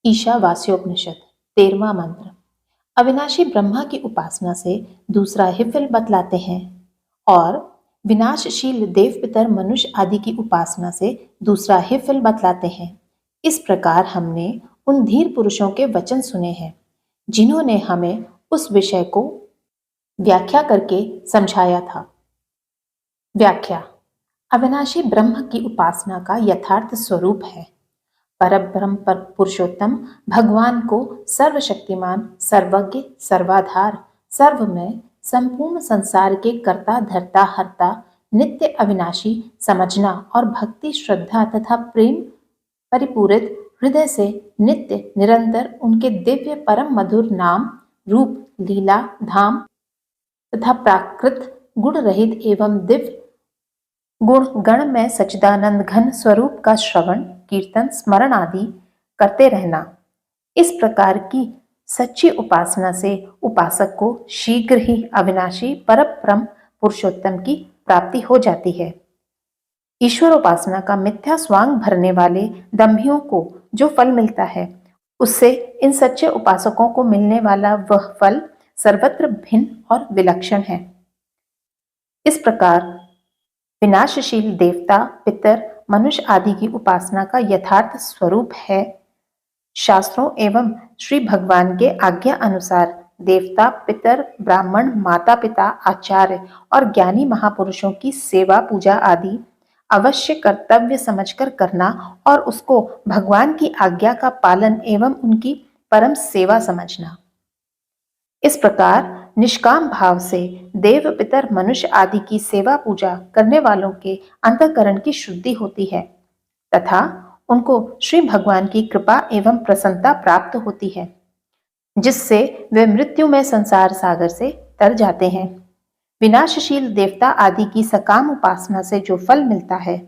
ईशावास्योपनिषद 13वां मंत्र। अविनाशी ब्रह्मा की उपासना से दूसरा हिफिल बतलाते हैं और विनाशशील देव पितर मनुष्य आदि की उपासना से दूसरा हिफिल बतलाते हैं। इस प्रकार हमने उन धीर पुरुषों के वचन सुने हैं जिन्होंने हमें उस विषय को व्याख्या करके समझाया था। व्याख्या। अविनाशी ब्रह्म की उपासना का यथार्थ स्वरूप है परब्रह्म पर पुरुषोत्तम भगवान को सर्वशक्तिमान, सर्वज्ञ, सर्वाधार, सर्वमय, संपूर्ण संसार के कर्ता धर्ता हर्ता नित्य अविनाशी समझना और भक्ति श्रद्धा तथा प्रेम परिपूरित हृदय से नित्य निरंतर उनके दिव्य परम मधुर नाम रूप लीला धाम तथा प्राकृत गुण रहित एवं दिव्य गुण गण में सच्चिदानंद घन स्वरूप का श्रवण कीर्तन स्मरण आदि करते रहना। इस प्रकार की सच्ची उपासना से उपासक को शीघ्र ही अविनाशी परब्रह्म पुरुषोत्तम की प्राप्ति हो जाती है। ईश्वर उपासना का मिथ्या स्वांग भरने वाले दंभियों को जो फल मिलता है उससे इन सच्चे उपासकों को मिलने वाला वह फल सर्वत्र भिन्न और विलक्षण है। इस प्रकार विनाशशील देवता पितर मनुष्य आदि की उपासना का यथार्थ स्वरूप है शास्त्रों एवं श्री भगवान के आज्ञा अनुसार देवता पितर ब्राह्मण माता पिता आचार्य और ज्ञानी महापुरुषों की सेवा पूजा आदि अवश्य कर्तव्य समझकर करना और उसको भगवान की आज्ञा का पालन एवं उनकी परम सेवा समझना। इस प्रकार निष्काम भाव से देव पितर मनुष्य आदि की सेवा पूजा करने वालों के अंतःकरण की शुद्धि होती है तथा उनको श्री भगवान की कृपा एवं प्रसन्नता प्राप्त होती है जिससे वे मृत्यु में संसार सागर से तर जाते हैं। विनाशशील देवता आदि की सकाम उपासना से जो फल मिलता है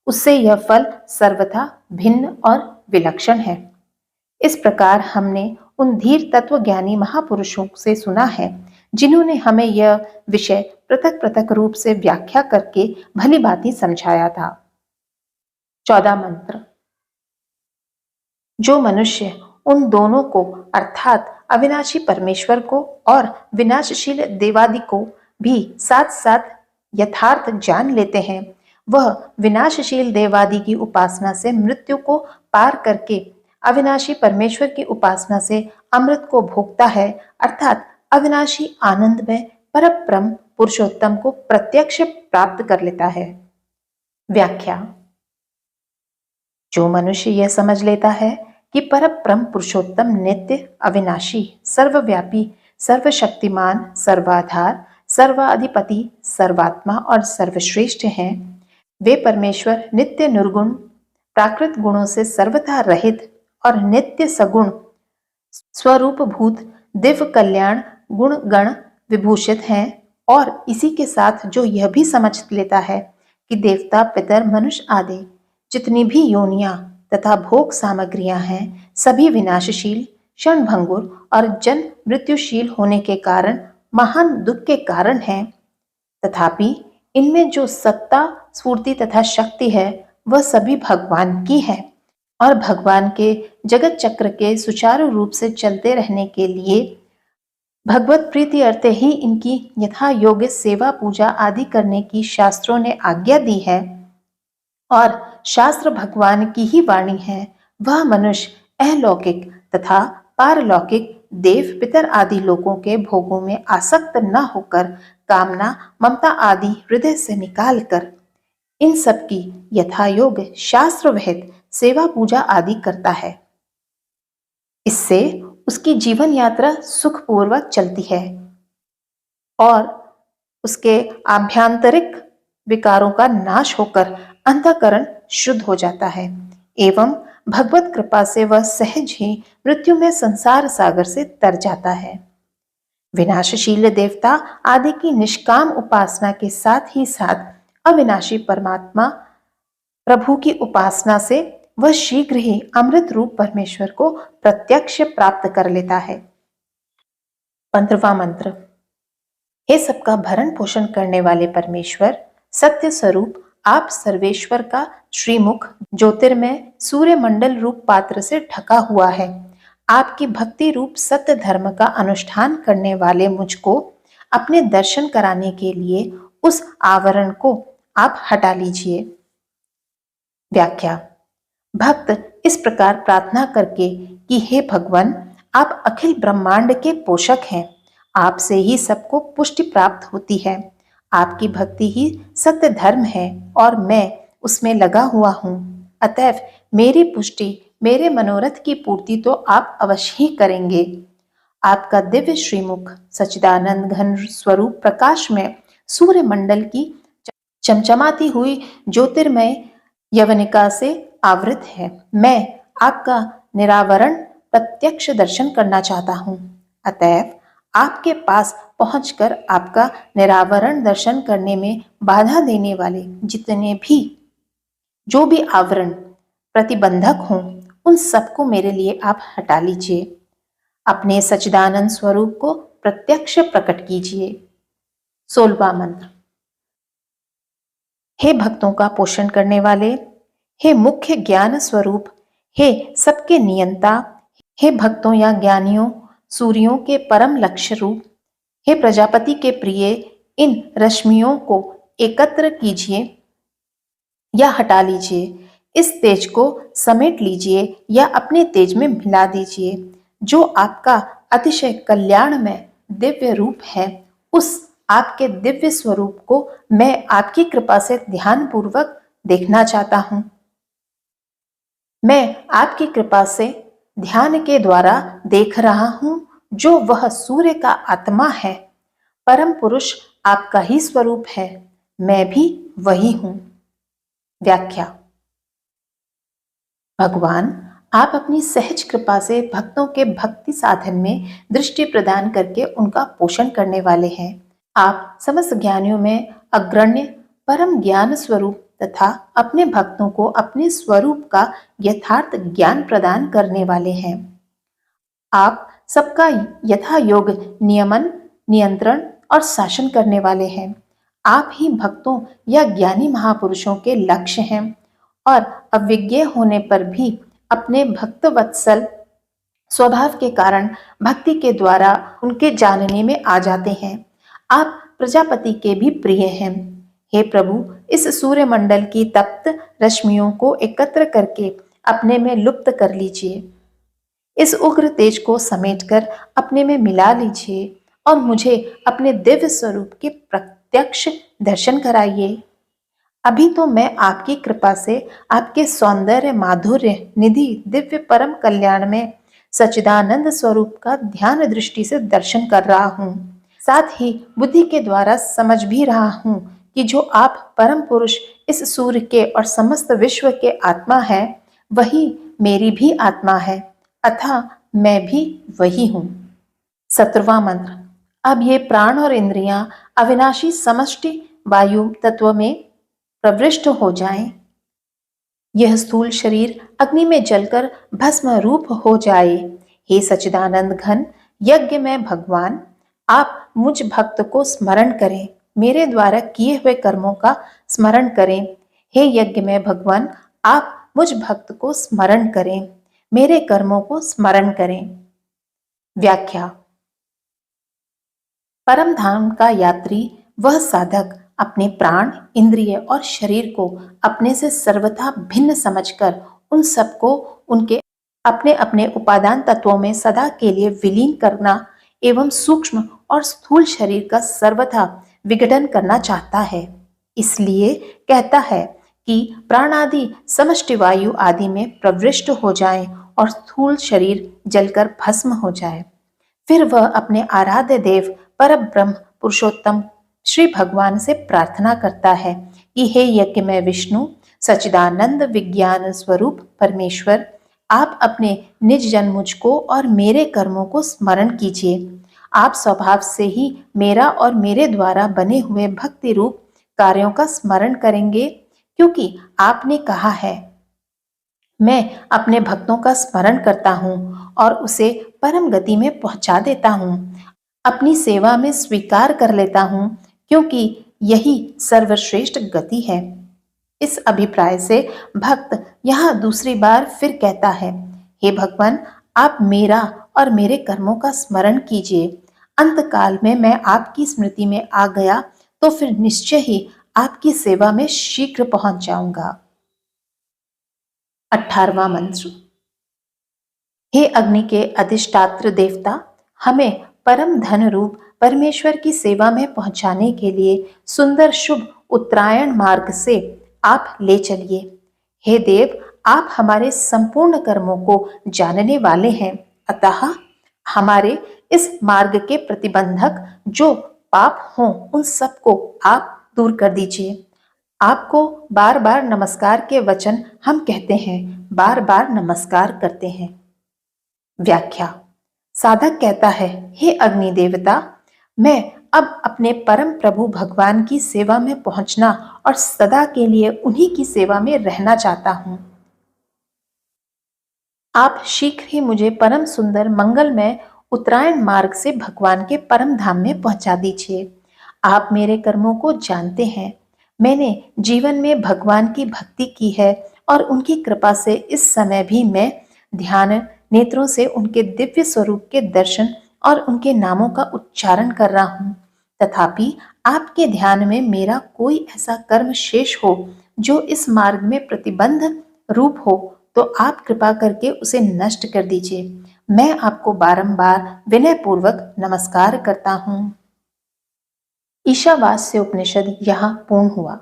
उससे यह फल सर्वथा भिन्न और विलक्षण है। इस प्रकार हमने उन धीर तत्व ज्ञानी महापुरुषों से सुना है जिन्होंने हमें यह विषय पृथक पृथक रूप से व्याख्या करके भली भांति समझाया था। 14 मंत्र। जो मनुष्य उन दोनों को अर्थात अविनाशी परमेश्वर को और विनाशशील देवादि को भी साथ साथ यथार्थ जान लेते हैं वह विनाशशील देवादि की उपासना से मृत्यु को पार करके अविनाशी परमेश्वर की उपासना से अमृत को भोगता है अर्थात अविनाशी आनंद में परब्रह्म पुरुषोत्तम को प्रत्यक्ष प्राप्त कर लेता है। व्याख्या। जो मनुष्य यह समझ लेता है कि परब्रह्म पुरुषोत्तम नित्य अविनाशी सर्वव्यापी सर्वशक्तिमान सर्वाधार सर्वाधिपति सर्वात्मा और सर्वश्रेष्ठ हैं वे परमेश्वर नित्य निर्गुण प्राकृत गुणों से सर्वथा रहित और नित्य सगुण स्वरूप भूत दिव्य कल्याण गुण गण विभूषित हैं और इसी के साथ जो यह भी समझ लेता है कि देवता पितर मनुष्य आदि जितनी भी योनियां तथा भोग सामग्रियां हैं सभी विनाशशील क्षणभंगुर और जन्म मृत्युशील होने के कारण महान दुख के कारण हैं तथापि इनमें जो सत्ता स्फूर्ति तथा शक्ति है वह सभी भगवान की है और भगवान के जगत चक्र के सुचारू रूप से चलते रहने के लिए भगवत प्रीति अर्थ ही इनकी यथा योग्य सेवा पूजा आदि करने की शास्त्रों ने आज्ञा दी है और शास्त्र भगवान की ही वाणी है वह मनुष्य अलौकिक तथा पारलौकिक देव पितर आदि लोगों के भोगों में आसक्त न होकर कामना ममता आदि हृदय से निकालकर इन सब की यथायोग शास्त्र विहित सेवा पूजा आदि करता है। इससे उसकी जीवन यात्रा सुखपूर्वक चलती है और उसके आभ्यंतरिक विकारों का नाश होकर अंतःकरण शुद्ध हो जाता है एवं भगवत कृपा से वह सहज ही मृत्यु में संसार सागर से तर जाता है। विनाशशील देवता आदि की निष्काम उपासना के साथ ही साथ अविनाशी परमात्मा प्रभु की उपासना से वह शीघ्र ही अमृत रूप परमेश्वर को प्रत्यक्ष प्राप्त कर लेता है। 15वां मंत्र। हे सबका भरण पोषण करने वाले परमेश्वर सत्य स्वरूप आप सर्वेश्वर का श्रीमुख ज्योतिर्मय सूर्यमंडल रूप पात्र से ढका हुआ है। आपकी भक्ति रूप सत्य धर्म का अनुष्ठान करने वाले मुझको अपने दर्शन कराने के लिए उस आवरण को आप हटा लीजिए। व्याख्या। भक्त इस प्रकार प्रार्थना करके कि हे भगवान, आप अखिल ब्रह्मांड के पोषक हैं, आपसे ही सबको पुष्टि प्राप्त होती है, आपकी भक्ति ही सत्य धर्म है और मैं उसमें लगा हुआ हूँ, अतएव मेरी पुष्टि, मेरे मनोरथ की पूर्ति तो आप अवश्य ही करेंगे। आपका दिव्य श्रीमुख सच्चिदानंद घन स्वरूप प्रकाश में सूर्य मंडल की चमचमाती हुई ज्योतिर्मय यवनिका से आवृत है। मैं आपका निरावरण प्रत्यक्ष दर्शन करना चाहता हूँ, अतएव आपके पास पहुंचकर आपका निरावरण दर्शन करने में बाधा देने वाले जितने भी जो भी आवरण प्रतिबंधक हों, उन सबको मेरे लिए आप हटा लीजिए। अपने सच्चिदानंद स्वरूप को प्रत्यक्ष प्रकट कीजिए। 16वां मंत्र। हे भक्तों का पोषण करने वाले, हे मुख्य ज्ञान स्वरूप, हे सबके नियंता, हे भक्तों या ज्ञानियों सूर्यों के परम लक्ष्य रूप, हे प्रजापति के प्रिय, इन रश्मियों को एकत्र कीजिए या हटा लीजिए। इस तेज को समेट लीजिए या अपने तेज में मिला दीजिए। जो आपका अतिशय कल्याणमय दिव्य रूप है, उस आपके दिव्य स्वरूप को मैं आपकी कृपा से ध्यान पूर्वक देखना चाहता हूं। मैं आपकी कृपा से ध्यान के द्वारा देख रहा हूं, जो वह सूर्य का आत्मा है। परम पुरुष आपका ही स्वरूप है, मैं भी वही हूं। व्याख्या। भगवान, आप अपनी सहज कृपा से भक्तों के भक्ति साधन में दृष्टि प्रदान करके उनका पोषण करने वाले हैं। आप समस्त ज्ञानियों में अग्रण्य परम ज्ञान स्वरूप तथा अपने भक्तों को अपने स्वरूप का यथार्थ ज्ञान प्रदान करने वाले हैं। आप सबका यथा योग नियमन, नियंत्रण और शासन करने वाले हैं। आप ही भक्तों या ज्ञानी महापुरुषों के लक्ष्य हैं और अविज्ञ होने पर भी अपने भक्त वत्सल स्वभाव के कारण भक्ति के द्वारा उनके जानने में आ जाते हैं। आप प्रजापति के भी प्रिय हैं। हे प्रभु, इस सूर्यमंडल की तप्त रश्मियों को एकत्र करके अपने में लुप्त कर लीजिए। इस उग्र तेज को समेटकर अपने में मिला लीजिए और मुझे अपने दिव्य स्वरूप के प्रत्यक्ष दर्शन कराइए। अभी तो मैं आपकी कृपा से आपके सौंदर्य माधुर्य निधि दिव्य परम कल्याण में सच्चिदानंद स्वरूप का ध्यान दृष्टि से दर्शन कर रहा हूँ। साथ ही बुद्धि के द्वारा समझ भी रहा हूँ कि जो आप परम पुरुष इस सूर्य के और समस्त विश्व के आत्मा है, वही मेरी भी आत्मा है, अतः मैं भी वही हूँ। 17वां मंत्र। अब ये प्राण और इंद्रियां अविनाशी समष्टि वायु तत्व में प्रविष्ट हो जाएं। यह स्थूल शरीर अग्नि में जलकर भस्म रूप हो जाए। हे सच्चिदानंद घन यज्ञ में भगवान, आप मुझ भक्त को स्मरण करें, मेरे द्वारा किए हुए कर्मों का स्मरण करें। हे यज्ञ में भगवान, आप मुझ भक्त को स्मरण करें, मेरे कर्मों को स्मरण करें। व्याख्या। परम धाम का यात्री वह साधक अपने प्राण, इंद्रिय और शरीर को अपने से सर्वथा भिन्न समझकर उन सबको उनके अपने अपने उपादान तत्वों में सदा के लिए विलीन करना एवं सूक्ष्म और स्थूल शरीर का सर्वथा विघटन करना चाहता है। इसलिए कहता है कि प्राण आदि समष्टि वायु आदि में प्रविष्ट हो जाएं और स्थूल शरीर जलकर भस्म हो जाए। फिर वह अपने आराध्य देव पर ब्रह्म पुरुषोत्तम श्री भगवान से प्रार्थना करता है कि हे यज्ञ में विष्णु, सच्चिदानंद विज्ञान स्वरूप परमेश्वर, आप अपने निज जन मुझको और मेरे कर्मों को स्मरण कीजिए। आप स्वभाव से ही मेरा और मेरे द्वारा बने हुए भक्ति रूप कार्यों का स्मरण करेंगे, क्योंकि आपने कहा है, मैं अपने भक्तों का स्मरण करता हूँ और उसे परम गति में पहुंचा देता हूँ, अपनी सेवा में स्वीकार कर लेता हूँ, क्योंकि यही सर्वश्रेष्ठ गति है। इस अभिप्राय से भक्त यहाँ दूसरी बार फिर कहता है, हे भगवान, आप मेरा और मेरे कर्मों का स्मरण कीजिए। अंतकाल में मैं आपकी स्मृति में आ गया तो फिर निश्चय ही आपकी सेवा में शीघ्र पहुंच जाऊंगा। 18वां मंत्र। हे अग्नि के अधिष्ठात्र देवता, हमें परम धन रूप परमेश्वर की सेवा में पहुंचाने के लिए सुंदर शुभ उत्तरायण मार्ग से आप ले चलिए। हे देव, आप हमारे संपूर्ण कर्मों को जानने वाले हैं, अतः हमारे इस मार्ग के प्रतिबंधक जो पाप हों उन सबको आप दूर कर दीजिए। आपको बार बार नमस्कार के वचन हम कहते हैं, बार बार नमस्कार करते हैं। व्याख्या। साधक कहता है, हे अग्नि देवता, मैं अब अपने परम प्रभु भगवान की सेवा में पहुंचना और सदा के लिए उन्हीं की सेवा में रहना चाहता हूं। आप शीघ्र ही मुझे परम सुंदर मंगलमय उत्तरायण मार्ग से भगवान के परम धाम में पहुंचा दीजिए। आप मेरे कर्मों को जानते हैं। मैंने जीवन में भगवान की भक्ति की है और उनकी कृपा से इस समय भी मैं ध्यान नेत्रों से उनके दिव्य स्वरूप के दर्शन और उनके नामों का उच्चारण कर रहा हूँ। तथापि आपके ध्यान में मेरा कोई ऐसा कर्म शेष हो जो इस मार्ग में प्रतिबंध रूप हो तो आप कृपा करके उसे नष्ट कर दीजिए। मैं आपको बारंबार विनय पूर्वक नमस्कार करता हूँ। ईशावास्य उपनिषद यहाँ पूर्ण हुआ।